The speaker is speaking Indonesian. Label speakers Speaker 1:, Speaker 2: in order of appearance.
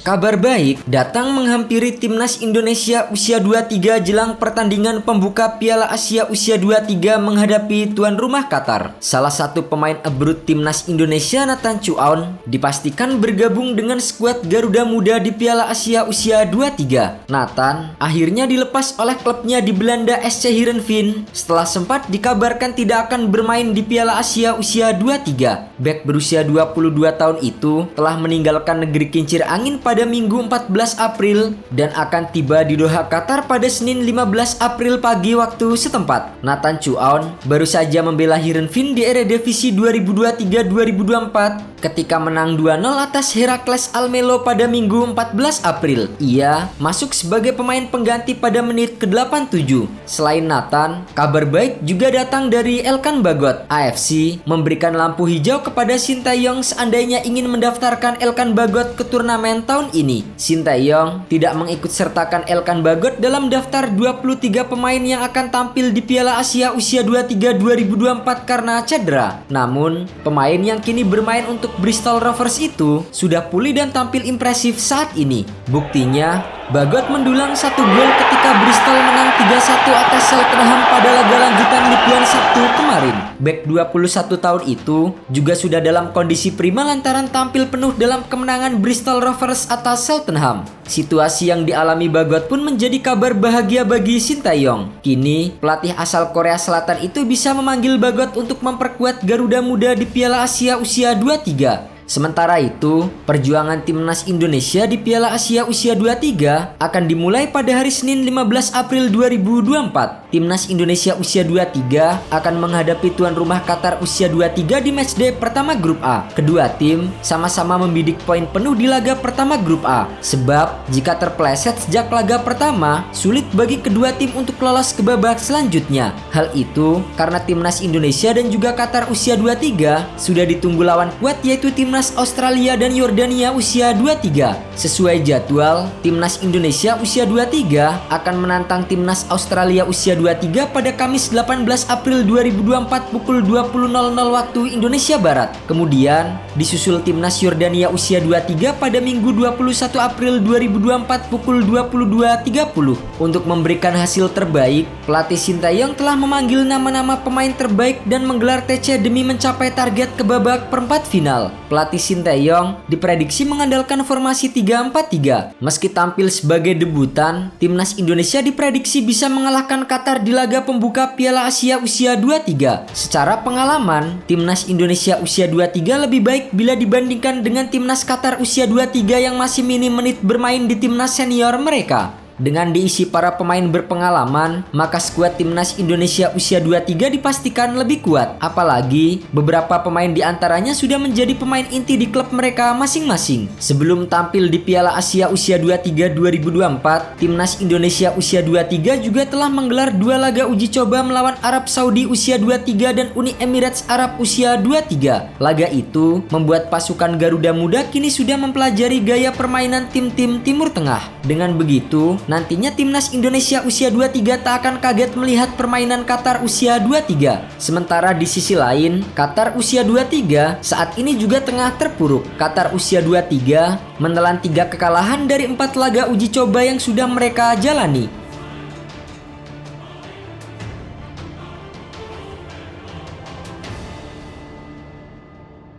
Speaker 1: Kabar baik datang menghampiri timnas Indonesia usia 23 jelang pertandingan pembuka Piala Asia usia 23 menghadapi tuan rumah Qatar. Salah satu pemain abroad timnas Indonesia, Nathan Chuaon, dipastikan bergabung dengan skuad Garuda Muda di Piala Asia usia 23. Nathan akhirnya dilepas oleh klubnya di Belanda SC Heerenveen setelah sempat dikabarkan tidak akan bermain di Piala Asia usia 23. Bek berusia 22 tahun itu telah meninggalkan negeri kincir angin pada Minggu 14 April dan akan tiba di Doha, Qatar pada Senin 15 April pagi waktu setempat. Nathan Chuaon baru saja membela Heerenveen di Eredivisie 2023-2024 ketika menang 2-0 atas Heracles Almelo pada Minggu 14 April. Ia masuk sebagai pemain pengganti pada menit ke-87. Selain Nathan, kabar baik juga datang dari Elkan Bagot. AFC memberikan lampu hijau kepada Sintayong seandainya ingin mendaftarkan Elkan Bagot ke turnamen tahun ini. Sintayong tidak mengikut sertakan Elkan Bagot dalam daftar 23 pemain yang akan tampil di Piala Asia usia 23 2024 karena cedera. Namun, pemain yang kini bermain untuk Bristol Rovers itu sudah pulih dan tampil impresif saat ini. Buktinya, Bagot mendulang 1 gol ketika Bristol menang 3-1 atas Cheltenham pada laga lanjutan Ligue 1 Sabtu kemarin. Bek 21 tahun itu juga sudah dalam kondisi prima lantaran tampil penuh dalam kemenangan Bristol Rovers atas Cheltenham. Situasi yang dialami Bagot pun menjadi kabar bahagia bagi Sintayong. Kini, pelatih asal Korea Selatan itu bisa memanggil Bagot untuk memperkuat Garuda Muda di Piala Asia usia 23. Sementara itu, perjuangan timnas Indonesia di Piala Asia usia 23 akan dimulai pada hari Senin 15 April 2024. Timnas Indonesia usia 23 akan menghadapi tuan rumah Qatar usia 23 di matchday pertama grup A. Kedua tim sama-sama membidik poin penuh di laga pertama grup A. Sebab, jika terpeleset sejak laga pertama, sulit bagi kedua tim untuk lolos ke babak selanjutnya. Hal itu karena timnas Indonesia dan juga Qatar usia 23 sudah ditunggu lawan kuat yaitu timnas Australia dan Yordania usia 23. Sesuai jadwal, timnas Indonesia usia 23 akan menantang timnas Australia usia 23 pada Kamis 18 April 2024 pukul 20.00 waktu Indonesia Barat. Kemudian, disusul timnas Yordania usia 23 pada Minggu 21 April 2024 pukul 22.30. Untuk memberikan hasil terbaik, pelatih Sintayong telah memanggil nama-nama pemain terbaik dan menggelar TC demi mencapai target ke babak perempat final. Pelatih Sintayong diprediksi mengandalkan formasi 3-4-3. Meski tampil sebagai debutan, timnas Indonesia diprediksi bisa mengalahkan Qatar di laga pembuka Piala Asia usia 23. Secara pengalaman, timnas Indonesia usia 23 lebih baik bila dibandingkan dengan timnas Qatar usia 23 yang masih minim menit bermain di timnas senior mereka. Dengan diisi para pemain berpengalaman, maka skuad timnas Indonesia usia 23 dipastikan lebih kuat. Apalagi, beberapa pemain di antaranya sudah menjadi pemain inti di klub mereka masing-masing. Sebelum tampil di Piala Asia usia 23 2024, timnas Indonesia usia 23 juga telah menggelar 2 laga uji coba melawan Arab Saudi usia 23 dan Uni Emirates Arab usia 23. Laga itu membuat pasukan Garuda Muda kini sudah mempelajari gaya permainan tim-tim Timur Tengah. Dengan begitu, nantinya timnas Indonesia usia 23 tak akan kaget melihat permainan Qatar usia 23. Sementara di sisi lain, Qatar usia 23 saat ini juga tengah terpuruk. Qatar usia 23 menelan 3 kekalahan dari 4 laga uji coba yang sudah mereka jalani.